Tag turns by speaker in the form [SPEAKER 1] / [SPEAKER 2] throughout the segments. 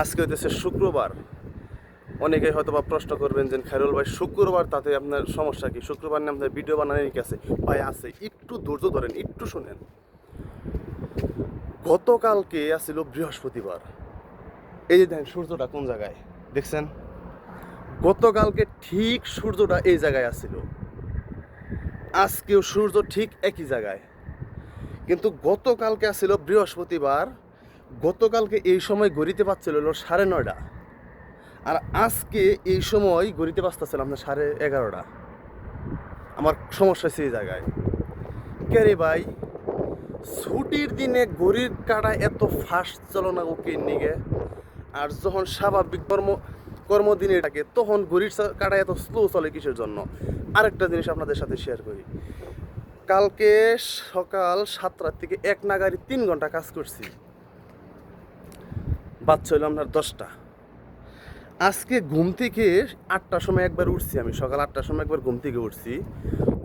[SPEAKER 1] আজকে হইতেছে শুক্রবার। অনেকেই হয়তো বা প্রশ্ন করবেন যে খায়রুল ভাই শুক্রবার তাতে আপনার সমস্যা কি? শুক্রবার নিয়ে আপনার ভিডিও বানানোর কি আছে? ভাই আছে, একটু ধৈর্য ধরেন, একটু শোনেন। গতকালকে আসছিল বৃহস্পতিবার। এই যে দেখেন সূর্যটা কোন জায়গায় দেখছেন? গতকালকে ঠিক সূর্যটা এই জায়গায় আসছিল, আজকেও সূর্য ঠিক একই জায়গায়। কিন্তু গতকালকে আসছিল বৃহস্পতিবার, গতকালকে এই সময় গড়িতে পারছিল হলো 9:30, আর আজকে এই সময় গড়িতে পারতেছিল আপনার 11:30। আমার সমস্যা হচ্ছে এই জায়গায়। কে রে ভাই, ছুটির দিনে ঘড়ির কাঁটা এত ফাস্ট চলো না ওকে নিগে, আর যখন স্বাভাবিক কর্মদিনে থাকে তখন ঘড়ির কাঁটা এত স্লো চলে কিসের জন্য? আরেকটা জিনিস আপনাদের সাথে শেয়ার করি। কালকে সকাল 7টার থেকে 1 নাগাড়ি 3 ঘন্টা কাজ করছি, বাচ্চা হইলো আপনার 10টা। আজকে ঘুম থেকে 8টার সময় একবার উঠছি, আমি সকাল 8টার সময় একবার ঘুম থেকে উঠছি।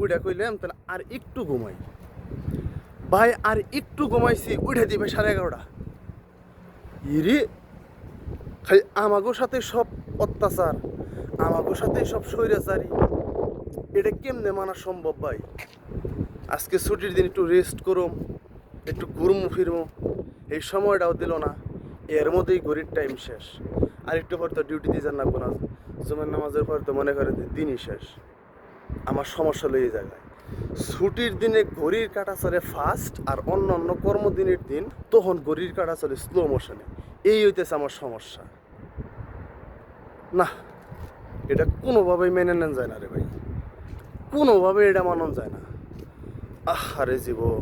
[SPEAKER 1] উইটা কইলাম তাহলে আর একটু ঘুমাই। ভাই আর একটু ঘুমাইছি, উঠে দিবে 11:30। ইরে, খালি আমাগো সাথে সব অত্যাচার, আমাগো সাথে সব স্বৈরাচারী, এটা কেমনে মানা সম্ভব ভাই? আজকে ছুটির দিন একটু রেস্ট করুম, একটু ঘুরমু ফিরমু, এই সময়টাও দিল না। এর মধ্যেই ঘড়ির টাইম শেষ। আর একটু পর তো ডিউটি দিয়ে যান লাগবো না, জুমার নামাজের পর তো মনে করেন দিনই শেষ। আমার সমস্যা হলো এই জায়গায়, ছুটির দিনে ঘড়ির কাঁটা চলে ফাস্ট, আর অন্য অন্য কর্মদিনের দিন তখন ঘড়ির কাঁটা চলে স্লো মোশনে। এই হইতেছে আমার সমস্যা। না, এটা কোনোভাবেই মেনে নেন যায় না রে ভাই, কোনোভাবে এটা মানন যায় না। আরে জীবন।